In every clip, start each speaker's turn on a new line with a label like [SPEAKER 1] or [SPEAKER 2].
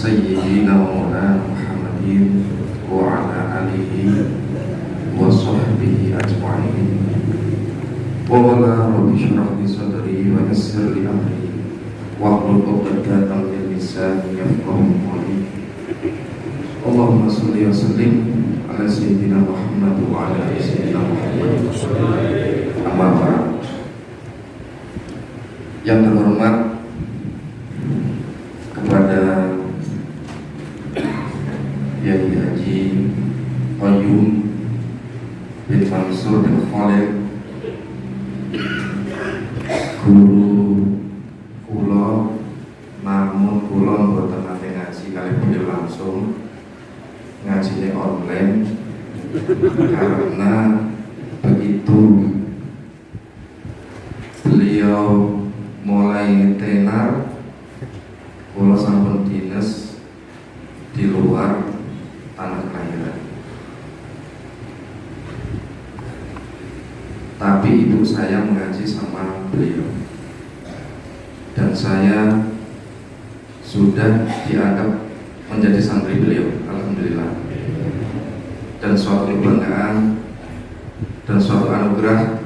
[SPEAKER 1] Sayyidina wa maulana Muhammadin wa ala alihi wa sahbihi ajma'in. Wa qala rabbi shrah li sadri wa yassir li amri wahlul 'uqdatam min lisani yafqahu qawli. Allahumma shalli wa sallim ala sayyidina Muhammad wa ala ali sayyidina Muhammad. Amma ba'd. Yang terhormat kepada Yai Haji Qayyum bin Mansur bin Khalid, guru kula, namun kula mboten nate ngaji kali beliau langsung, ngajine online karena begitu beliau mulai tenar kula sampun dinas di luar tanah kelahiran. Tapi ibu saya mengaji sama beliau dan saya sudah dianggap menjadi santri beliau, alhamdulillah. Dan suatu kebanggaan dan suatu anugerah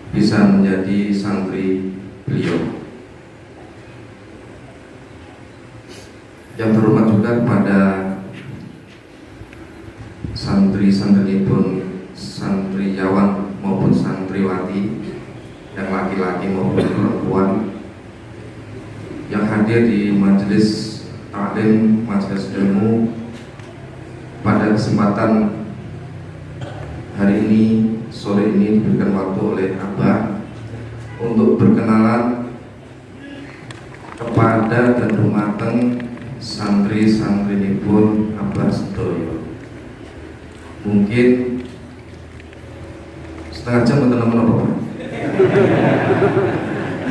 [SPEAKER 1] bisa menjadi santri beliau. Yang terhormat juga kepada santri-santri pun, santriyawan maupun santriwati, yang laki-laki maupun perempuan yang hadir di majelis taklim, majelis ilmu pada kesempatan hari ini, sore ini diberikan waktu oleh Abah untuk berkenalan kepada dan dumateng santri-santri pun Abah sedoyo. Mungkin setengah jam atau apa?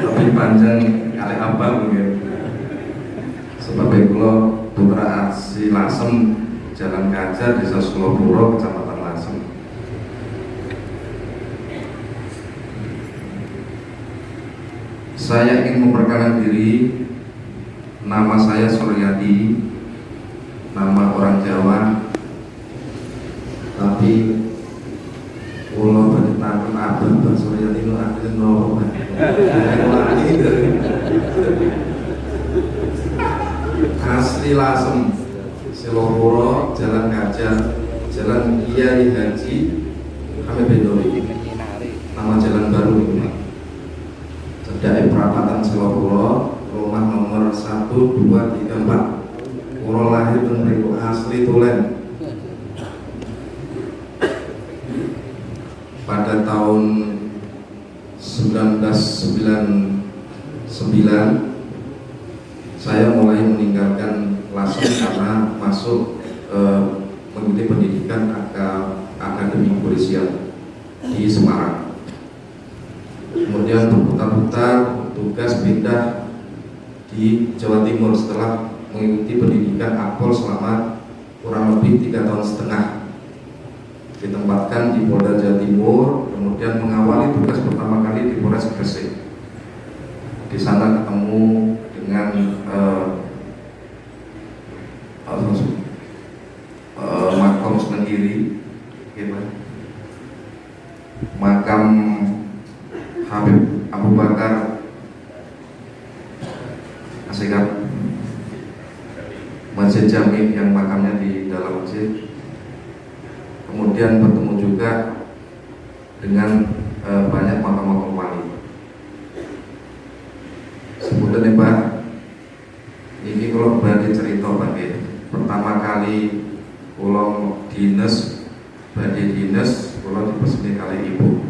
[SPEAKER 1] Lebih panjang kali Abah mungkin. Sebab kula putra asli Lasem, Jalan Kajar, Desa Sulopuro, Kecamatan Lasem. Saya ingin memperkenalkan diri. Nama saya Suryadi, nama orang Jawa, tapi kalau beritahu Abah Suryadi itu artinya nopo. Asli Lasem, Silopuro, Jalan Kajar, Jalan Kiai Haji Hamid Bendowi. Nama jalan baru ini. Cedai perapatan Silopuro, rumah nomor 1, 2, 3, 4. Kula lahir teng mriku, asli Tulen. Pada tahun 1999 saya mulai meninggalkan Lasem karena masuk mengikuti pendidikan akademi kepolisian di Semarang. Kemudian berputar-putar, bertugas pindah di Jawa Timur setelah mengikuti pendidikan Akpol selama kurang lebih 3,5 tahun. Ditempatkan di Polda Jawa Timur, kemudian mengawali tugas pertama kali di Polres Gresik. Di sana ketemu dengan makam sendiri, makam Habib Abu Bakar Asyikat, Masjid Jami yang makamnya di dalam masjid. Kemudian bertemu juga dengan banyak makam-makam wali. Sebutan Pak, ini kalau berarti cerita bagi pertama kali kalau dinas, badi dinas, kalau diperseni kali ibu.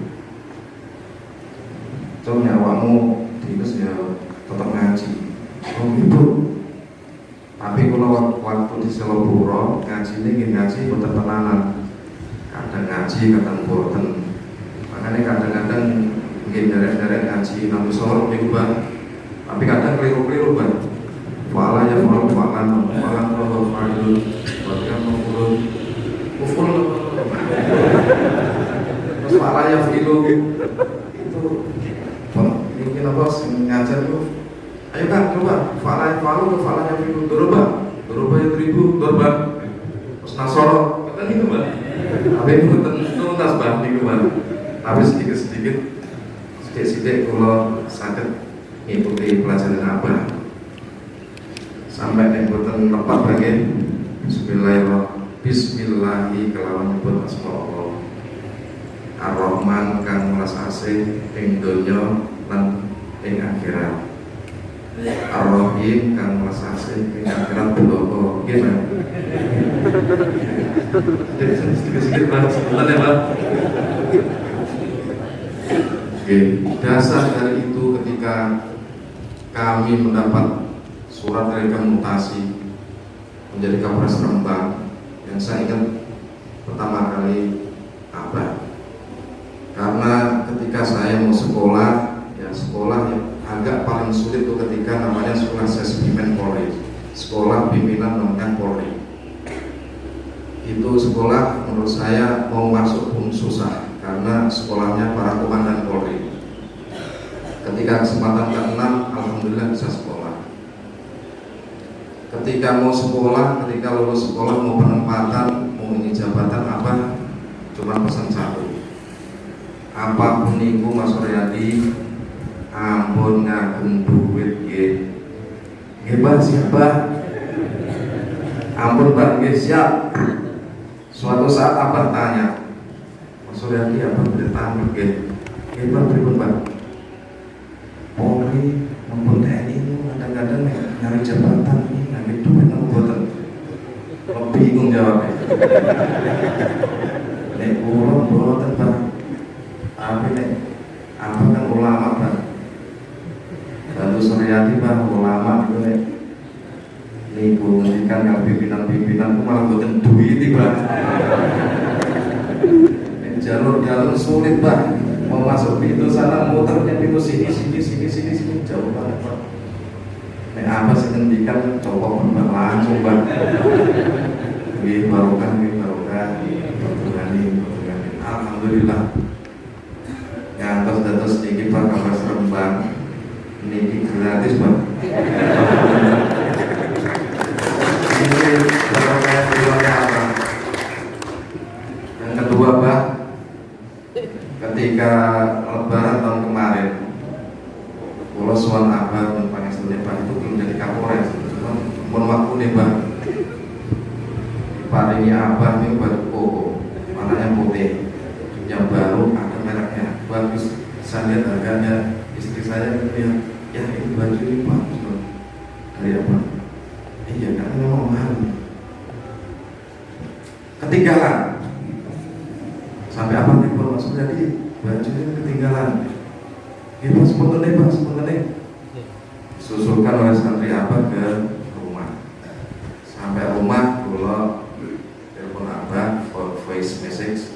[SPEAKER 1] Contohnya awakmu dinas ya tetap ngaji. Oh ibu. Tapi kalau waktu di Selopuro ngaji ini ngaji betul tenanan. Kadang ngaji, kadang boten. Makanya kadang-kadang mungkin derek-derek ngaji nanti sore minggu bang. Tapi kadang keliru-keliru bang. Wala ya wala walan wala fa'ilun wakan mafulun uful. Terus wala ya filu itu mungkin apa ngajar itu. Ayo kan coba falah falu falah yang itu doroba yang ribu dorban terus nasoro kan itu Pak. Tapi itu tuntas Pak niku Pak. Tapi sedikit kalau sakit mengikuti pelajaran apa sampai nek boten lepat bagian Bismillahi kelawan nyebut asma Allah Ar-Rahman kang welas asih ing donya lan ing akhirat Ar-Rahim kang welas asih ing akhirat bloko nggih Pak. Sedikit Pak sebentar ya Pak. Oke, dasar dari itu ketika kami mendapat surat dari Mutasi menjadi Kapolres Rembang, yang saya ingat pertama kali apa? Karena ketika saya mau sekolah yang agak paling sulit itu ketika namanya sekolah Sesbimen Polri, sekolah pimpinan menengah Polri. Itu sekolah menurut saya mau masuk pun susah karena sekolahnya para komandan Polri. Ketika kesempatan ke-6 alhamdulillah bisa sekolah. Ketika mau sekolah, ketika lulus sekolah mau penempatan, mau ini jabatan apa, cuma pesan satu. Apapun niku Mas Suryadi, ampun ngagem duit nggih. Nggih Pak, siapa? Ampun Pak, nggih siap. Suatu saat apa tanya, Mas Suryadi apa bertamu nggih? Nggih Pak, pripun Pak? Polri maupun TNI itu kadang-kadang nyari jabatan ini nyari duit nang boten. Kalau bingung jawabnya. Nek kula boten Pak. Tapi nek apa kan ulama Pak. Lalu Suryadi Pak ulama itu nek niku ngendikan kalau pimpinan-pimpinan itu malah boten duit Pak. Jalur sulit Pak. Mau masuk pintu sana muternya pintu sini jauh banget Pak. Nek apa sih ngendikan coba Pak langsung Pak. Nggih barokah alhamdulillah. Ya terus sedikit Pak Kapolres Rembang niki gratis Pak. Ini barokah apa? Yang kedua Pak, ketika lebaran tahun kemarin Pulau Suwan Abah dan Pangestunya Pak itu belum jadi Kapolres, cuma mohon waktu nih Pak diparingi Abah ini baju koko warnanya putih yang baru ada mereknya bagus, saya lihat harganya istri saya bilang ya ini baju ini bagus loh dari apa? Iya karena memang mahal. Ketinggalan sampai apa nih Pak Mas Suryadi bajunya ketinggalan. Ya Pak sebentar susulkan oleh santri Abah ke rumah. Sampai rumah kula telepon Abah voice message.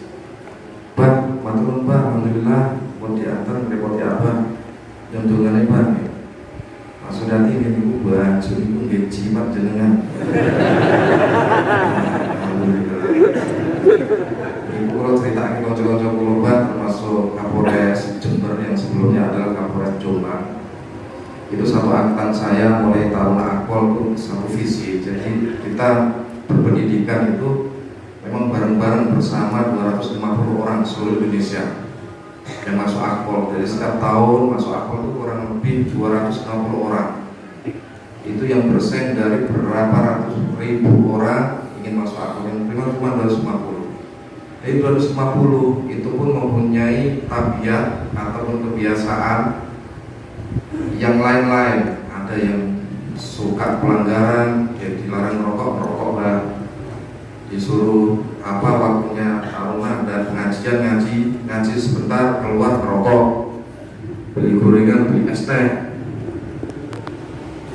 [SPEAKER 1] Pak, matur Pak, alhamdulillah mau diantar repoti Abah. Nyondongane Pak. Mas Suryadi niku baju niku nggih jimat jenengan. Alhamdulillah. Kalau ceritakan konco-konco Pak termasuk Kapolres Jember yang sebelumnya adalah Kapolres Jombang, itu satu angkatan saya mulai tahun akpol itu satu visi. Jadi kita berpendidikan itu memang bareng-bareng bersama 250 orang seluruh Indonesia yang masuk akpol. Jadi setiap tahun masuk akpol itu kurang lebih 260 orang. Itu yang bersaing dari berapa ratus ribu orang ingin masuk akpol, yang terima cuma 250. Dari 250 itu pun mempunyai tabiat ataupun kebiasaan yang lain-lain. Ada yang suka pelanggaran, yang dilarang merokok Pak. Disuruh apa waktunya rumah dan pengajian ngaji sebentar keluar merokok, beli gorengan, beli es teh.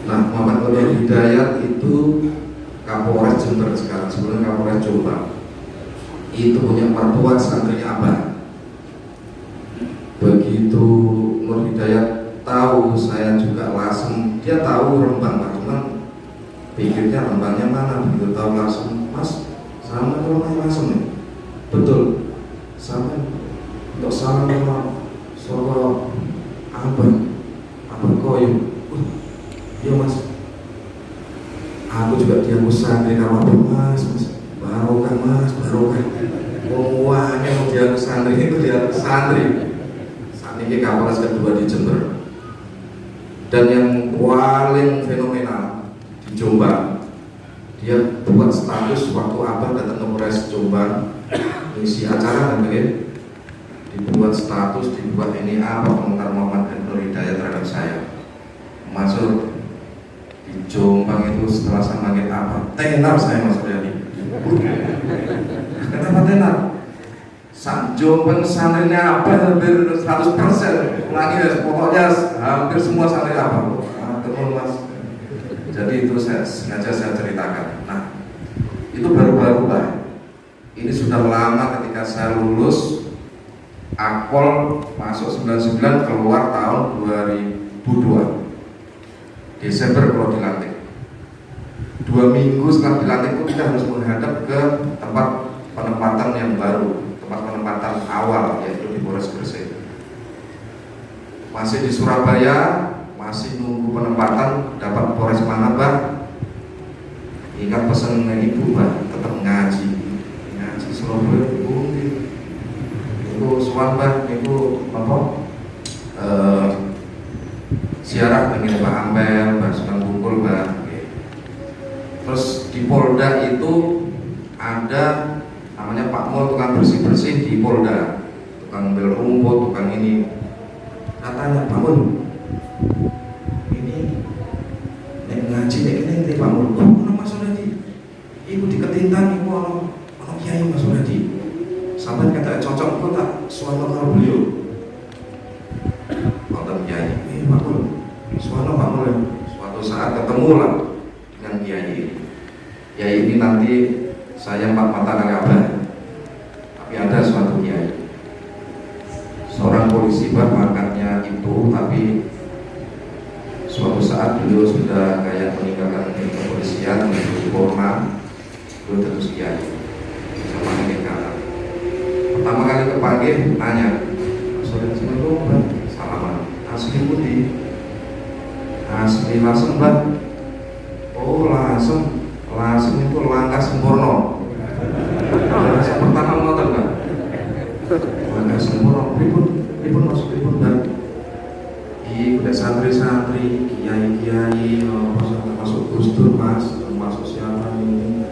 [SPEAKER 1] Nah Muhammad Nur Hidayat itu Kapolres Jember sekarang, sebelumnya Kapolres Jombang. Itu punya mertua santri Abah. Begitu Nur Hidayat tahu saya juga Lasem, dia tahu Rembang Pak, cuman pikirnya Rembangnya mana, begitu tahu Lasem, Mas sama ke rumah Lasem nih, betul, sama untuk salam sama Solo Abah Koyo, dia mas, aku juga dianggu santri karo apa mas, barokah mas, barokah. Wongwanya mau dianggu santri itu dianggu santri. Saat ini Kapolres kedua di Jember. Dan yang paling fenomenal di Jombang, dia buat status waktu abang datang ke Polres Jombang mengisi acara dan begini, dibuat status, dibuat ini apa komentar Muhammad dan Nur Hidayat terhadap saya. Masuk di Jombang itu setelah saya manggil apa? Tenar saya Mas Suryadi. Kenapa tenar? Sak Jombang santrinya apa hampir 100%. Ulangi ya, pokoknya hampir semua santri apa? Ketemu Mas. Jadi itu sengaja saya ceritakan. Nah, itu baru-baru lah. Ini sudah lama ketika saya lulus Akpol masuk 99, keluar tahun 2002 Desember kalau dilantik. 2 minggu setelah dilantik itu kita harus menghadap ke tempat penempatan yang baru, tempat penempatan awal, yaitu di Polres Gresik. Masih di Surabaya, masih nunggu penempatan, dapat Polres mana Bah? Ingat pesan ibu Bah, tetap ngaji Surabaya bumi. Itu suan Bah, itu apa? Siarah dengan Pak Ampel, Pak Sunan Bungkul, Pak. Terus di Polda itu ada namanya Pak Mul, tukang bersih-bersih di Polda, tukang bel rumput, tukang ini. Katanya Pak Mul, ini nek ngaji nek ini Pak Mul, oh Mas Suryadi, ibu diketintan ibu orang kiai Mas Suryadi. Sampai kata cocok kok tak suara kalau beliau. Konten kiai, Pak Mul. Suatu saat ketemu lah dengan kiai. Kiai ini nanti saya empat mata kagak, tapi ada suatu kiai, seorang polisi Bah, pangkatnya itu, tapi suatu saat beliau sudah kayak meninggalkan kepolisian, menuju Polma, beliau terus kiai sama dengan kata. Pertama kali kepanggil nanya, saudara Assalamualaikum, salaman, asli putih. Asli langsung Mbak. Oh langsung itu langkah sempurna. Saya pertama ngotot Mbak. Langkah sempurna. Pripun masuk pripun Mbak. Udah santri-santri, kiai-kiai, masuk Gus Dur Mas, masuk siapa ini.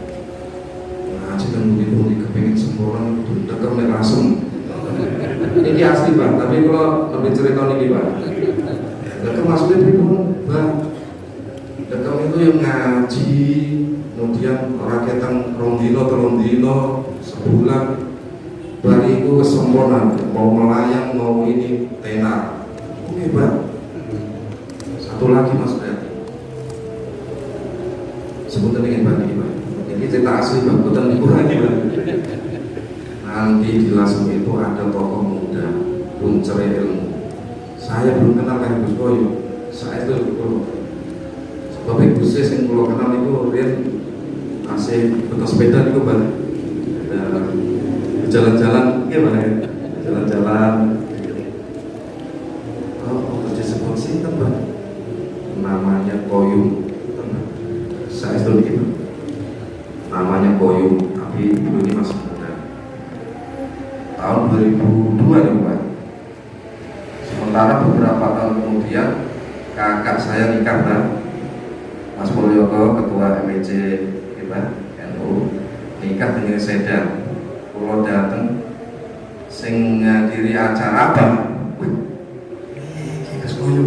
[SPEAKER 1] Ngaji dan budi kepengen sempurna itu dekem nek langsung. Ini asli Mbak, tapi kalau lebih cerita ini Mbak. Dekem maksudnya pripun Mbak, dekem itu yang ngaji, kemudian rakyatan rondino sebulan, bariku kesempurnaan, mau melayang, mau ini tenar. Oke Mbak, satu lagi Mas Berarti sebutan dengan Mbak Mbak, ini cerita asli Mbak, bukan dikurangi Mbak. Nanti di Lasem itu ada tokoh muda, penceri ilmu. Saya belum kenal kan Gus Boyo. Saya itu sebab Gus yang kalau kenal itu Rian masih betul sepeda itu Bang. Jalan-jalan gimana ya? Jalan-jalan. Oh, disebut sih Bang. Namanya Koyum. Saya itu gitu. Namanya Koyum, tapi dulu ini masih muda. Tahun 2002 nih Bang. Sementara beberapa tahun kemudian kakak saya nikah Mbak, Mas Mulyoko, ketua MEC NU, nikah dengan Sedan. Kalau datang sing ngadiri acara apa? Kita sekolah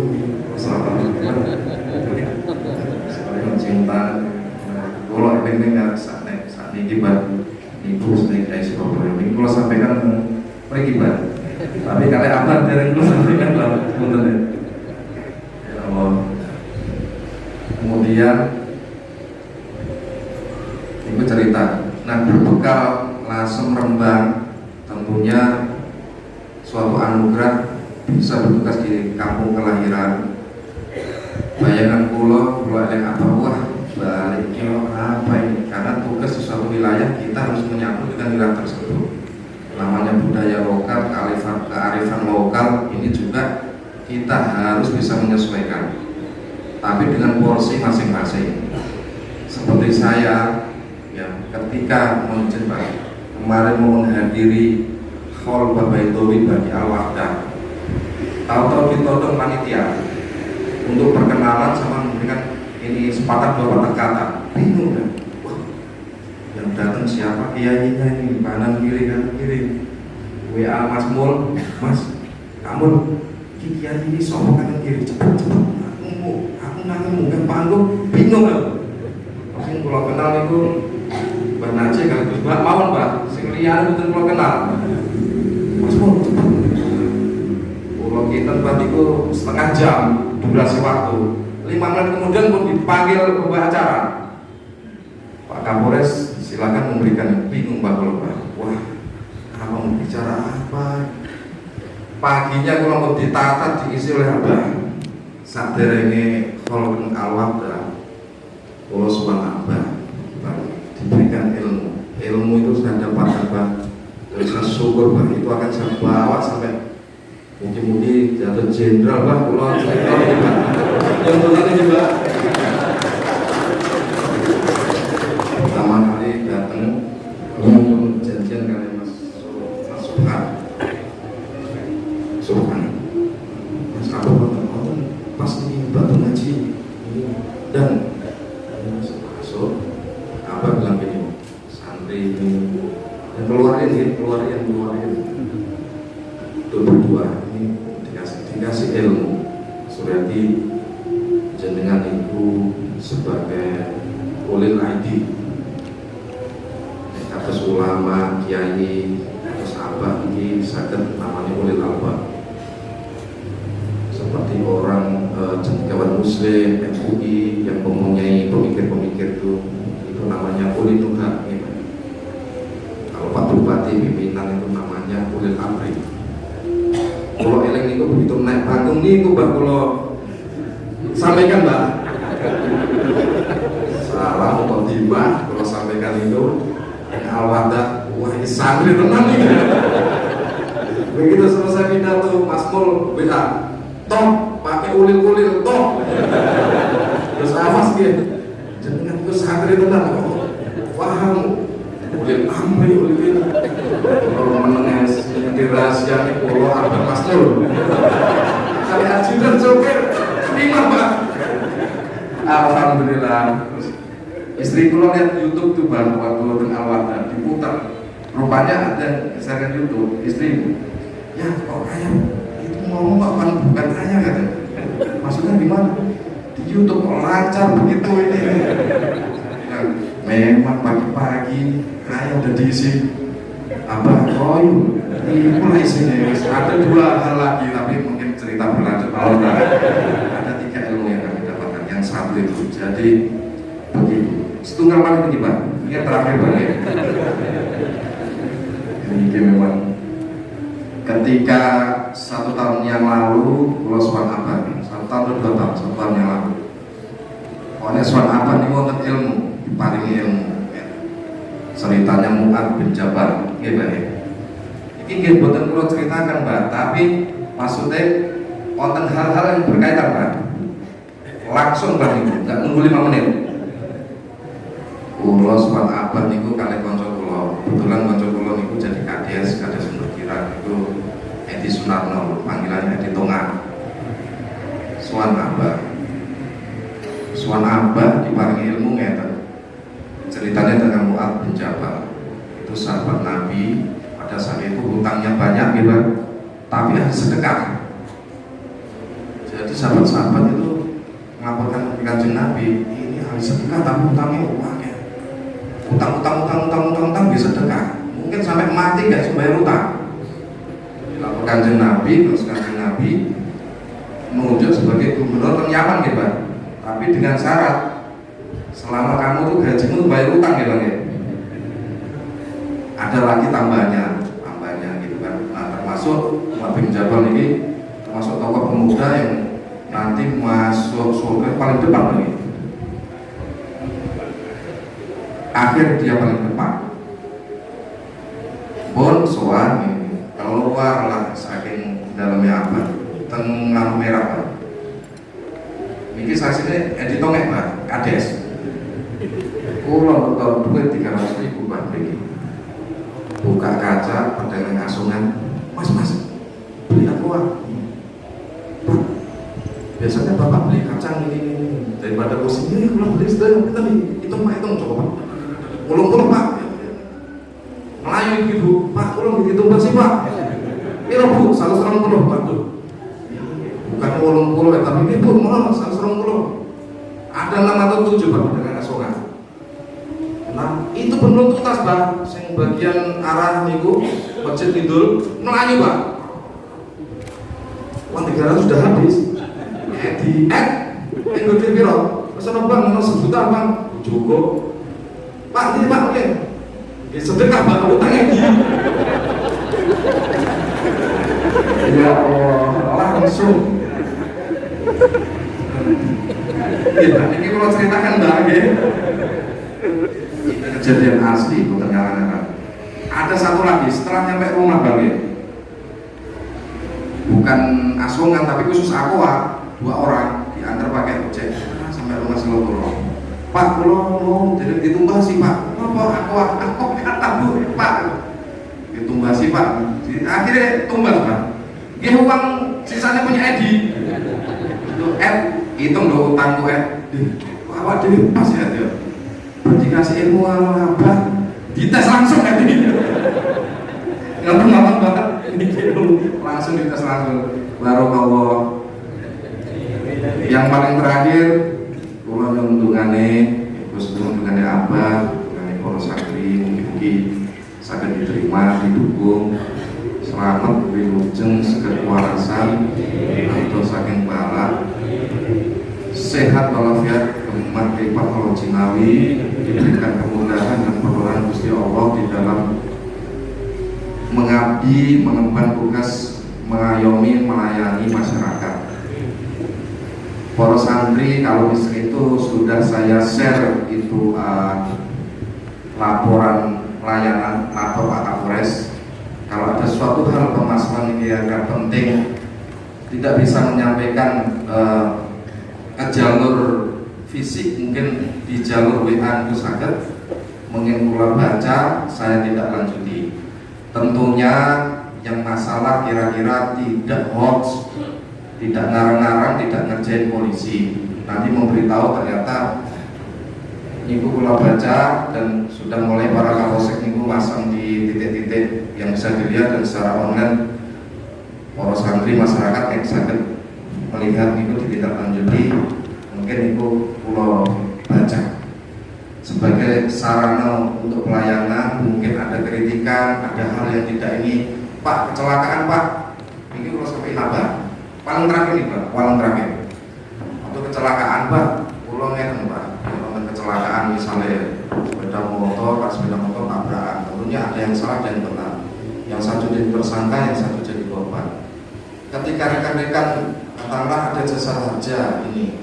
[SPEAKER 1] cinta. Kalau ini nggak saat ini Mbak, ibu sedang dari Surabaya. Ini kalau sampaikan pergi Mbak. Tapi kalian apa dari dulu sampaikan Mbak, punten ya. Ya Allah. Kemudian ibu cerita. Nah, berbekal Lasem Rembang, tentunya suatu anugerah bisa bertugas di kampung kelahiran. Bayangan pulau ada apa, wah baliknya apa ini, karena tugas di suatu wilayah kita harus menyambut dengan wilayah tersebut. Namanya budaya lokal, kearifan lokal, ini juga kita harus bisa menyesuaikan. tapi dengan porsi masing-masing. Seperti saya, ya, ketika kemarin mau menghadiri haul Babaitowi bagi Al-Wahdah, tahu-tahu ditodong panitia untuk perkenalan sama memberikan ini sepatah dua patah kata, bingung kan? Wah, yang datang siapa kiainya ini, kanan kiri WA Mas Mul, Mas kamu kiai ini sopo kanan kiri, cepet aku nanggung kan panggung, bingung kan? Langsung kalau kenal itu Mbak Najib kan, Mbak mawon Mbak, sing liyane mboten kula kenal. Mas Mul cepet. Kalau kita buat itu setengah jam durasi waktu, 5 menit kemudian pun dipanggil pembawa acara. Pak Kapolres silakan memberikan, bingung Pak kalau Pak. Wah, apa mau bicara apa? Paginya kalau mau ditata diisi oleh Abah. Saderenge kalau Al-Wahdah, kalau suan Abah, diberikan ilmu itu saya dapat Abah. Dan saya syukur Pak, itu akan saya bawa sampai mungkin jatuh jenderal Pak, kalau yang tadi juga pertama kali datang janjian kali Mas Subhan Mas Abu pas ini batu ngaji dan masuk apa bilang gini, santri ini dan keluarin itu berdua ini dikasih ilmu. Suryati jenengan itu sebagai ulil aidi, atas ulama, kiai, atas abah ini sakit namanya ulil albab. Seperti orang cendekiawan Muslim, MUI yang mempunyai pemikir-pemikir itu namanya ulil nuha. Kalau Pak Bupati pimpinan itu namanya ulil amri. Kalau eleng itu begitu naik panggung itu Mbak, kalau sampaikan Mbak salam atau tiba kalau sampaikan itu Al-Wahdah, wah ini santri tenang nih. Begitu selesai pidato Mas Mul WA, toh pakai ulil toh, terus awas dia jenengan itu santri tenang kok, paham ulil amri ulil ini. Kalau menengah dirahasiakan pulau Abah Mas Mul kali ajudan sopir lima Pak. Alhamdulillah. Istri kulo lihat YouTube tuh Bang, waktu dengan Al-Wahdah diputar, rupanya ada saya YouTube istri, ya kok kayak itu ngomong apa bukan kaya kan? Maksudnya gimana? Di YouTube kok lancar begitu ini. Ya, memang pagi-pagi kayak udah diisi Abah koyu. Ini mulai sini ada 2 hal lagi, tapi mungkin cerita berlanjut. Ada 3 ilmu yang kami dapatkan. Yang satu itu, jadi begitu. Setunggal mana ini Pak? Ini yang terakhir Pak ya. Ini memang ketika 1 tahun yang lalu, kalau Swan Abah, 1 tahun atau 2 tahun, 1 tahun yang lalu. Oleh Swan Abah ini wonten ilmu, diparingi ilmu. Ceritanya Mu'ad bin Jabal, gimana? Ini bukan perlu ceritakan Mbak, tapi maksudnya wonten hal-hal yang berkaitan Mbak. Langsung Mbak niku, nggak nunggu 5 menit. Kulo Swan Abah niku kali konco kulo, kebetulan konco kulo niku jadi kades Pendokiran itu Edi Sunarno, panggilannya Edi Tonga. Swan Abah diparingi ilmu ngeten. Ceritanya tentang Mu'ad bin Jabal, itu sahabat Nabi. Pada saat itu hutangnya banyak gitu, tapi harus sedekah. Jadi sahabat-sahabat itu melaporkan ke Kanjeng Nabi, ini harus sedekah tapi hutangnya uangnya utang bisa sedekah, mungkin sampai mati gak bayar utang. Dilaporkan Kanjeng Nabi, terus Kanjeng Nabi menunjuk sebagai gubernur Yaman gitu, tapi dengan syarat selama kamu tuh gajimu bayar utang gitu ya. Ada lagi tambahnya gitu kan. Nah, termasuk Mu'ad bin Jabal ini termasuk tokoh pemuda yang nanti masuk surga paling depan lagi. Akhir dia paling depan. Bon soan keluar lah saking dalamnya apa? Tengah merah. Ini kisah sini Edi Tongek Pak, Kades. Kulo untuk duit 300.000 Pak begini. Buka kaca, pedagang asungan, mas beli aqua. Pak, biasanya bapak beli kacang ini daripada pusing ini pulang beli sedang kita hitung coba Pak. Ulung Pak, Melayu ibu, Pak ulung hitung sih Pak. Ini bu, 120 Pak tuh. Bukan ulung tapi ibu malah 120. Ada 6 atau 7 Pak pedagang asungan. Nah, itu belum tuntas Pak, yang bagian arah niku Masjid Kidul Melayu Pak. Uang 300 sudah habis. Minggu piro? Pesan Bang, mau 1 juta Bang. Cukup. Pak, ini Pak, oke. Oke, sedekah Pak, utang Edi. Ya Allah, langsung. Ya, ini kalau ceritakan Mbak, ya. Kejadian asli bukan ngarang-ngarang. Ada satu lagi setelah nyampe rumah Bang ya, bukan asungan tapi khusus aqua, 2 orang diantar pakai ojek sampai rumah Selopuro. Pak, kalau jadi ditumbah sih Pak, apa aqua kata bu Pak, ditumbah sih Pak. Akhirnya tumbas Pak. Dia uang sisanya punya Edi. Hitung do utangku awak dhewe pas ya dia. Dikasih ilmu apa? Dites langsung kan ini. Ngomong banget ini langsung dites langsung. Barokallah. Yang paling terakhir kula nyuntungane undungane apa? Undungane para santri mugi-mugi saged diterima, didukung. Selamat wilujeng saged warasan atau saking bala. Sehat walafiat kemarifat Allah jinawi, diberikan kemudahan dan pertolongan Gusti Allah di dalam mengabdi, mengemban tugas mengayomi, melayani masyarakat. Para santri, kalau itu sudah saya share itu laporan layanan lapor Pak Kapolres. Kalau ada suatu hal permasalahan yang agak penting, tidak bisa menyampaikan ke jalur fisik, mungkin di jalur WA itu sakit, mungkin pula baca, saya tidak lanjuti. Tentunya yang masalah kira-kira tidak hoax, tidak ngarang-ngarang, tidak ngerjain polisi. Nanti memberitahu ternyata niku pula baca dan sudah mulai para kapolsek niku masang di titik-titik yang bisa dilihat dan secara online. Para santri masyarakat yang sakit melihat itu ditindaklanjuti, mungkin itu pulau baca sebagai sarana untuk pelayanan. Mungkin ada kritikan, ada hal yang tidak ini Pak, kecelakaan Pak, ini kalau sampai nabah paling terakhir nih Pak, paling terakhir atau kecelakaan Pak, pulau ngeten Pak, kalau kecelakaan misalnya sepeda motor tabrakan, tentunya ada yang salah dan benar, yang satu jadi tersangka, yang satu jadi korban. Ketika rekan-rekan katakanlah ada jasa harja ini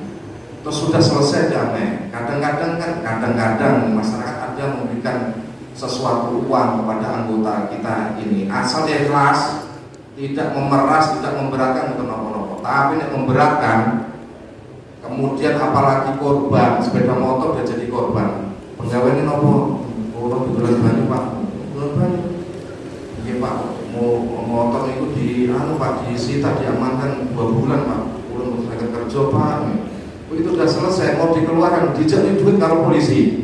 [SPEAKER 1] terus sudah selesai damai, kadang-kadang masyarakat ada memberikan sesuatu uang kepada anggota kita ini, asal ikhlas, tidak memeras, tidak memberatkan untuk nopo-nopo, tapi yang memberatkan kemudian apalagi korban sepeda motor dia jadi korban. Pegawai ini nopo, orang betulan banyu Pak, betulan banyu, iya Pak, mau motor itu Pak disita, diamankan 2 bulan Pak, pulang untuk kerja Pak. Begitu sudah selesai mau dikeluarkan, dijadi duit kalau polisi.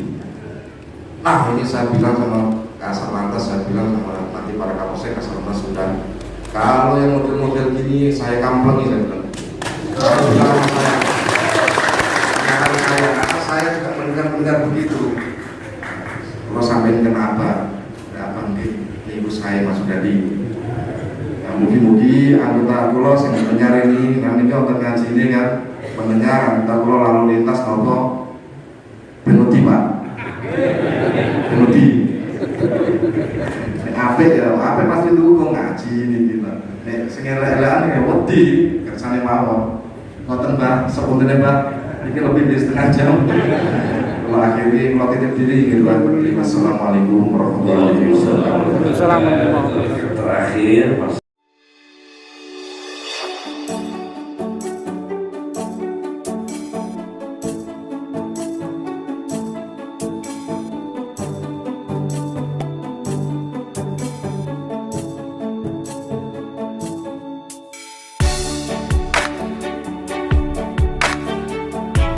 [SPEAKER 1] Nah ini saya bilang sama Kasar Lantas, saya bilang sama nanti para kapolsek Kasar Lantas sudah, kalau yang model-model gini saya kamplengi, saya bilang. Saya bilang sama saya, karena saya juga mendengar begitu. Kalau sampai kenapa? Apa mungkin ibu saya masuk jadi. Mugi-mugi anggota kulo sing mendengar ini, nanti untuk ngaji ini kan mendengar anggota kulo lalu lintas nopo penudi Pak, penudi. Ape ya, ape pasti dukung ngaji ini kita. Sing elek-elekan ya wedi kersane mawon. Ngoten Mbak, sepuntene Mbak, ini lebih dari setengah jam. Kalau akhirnya kalau titip diri gitu kan. Wassalamualaikum warahmatullahi wabarakatuh.
[SPEAKER 2] Terakhir Mas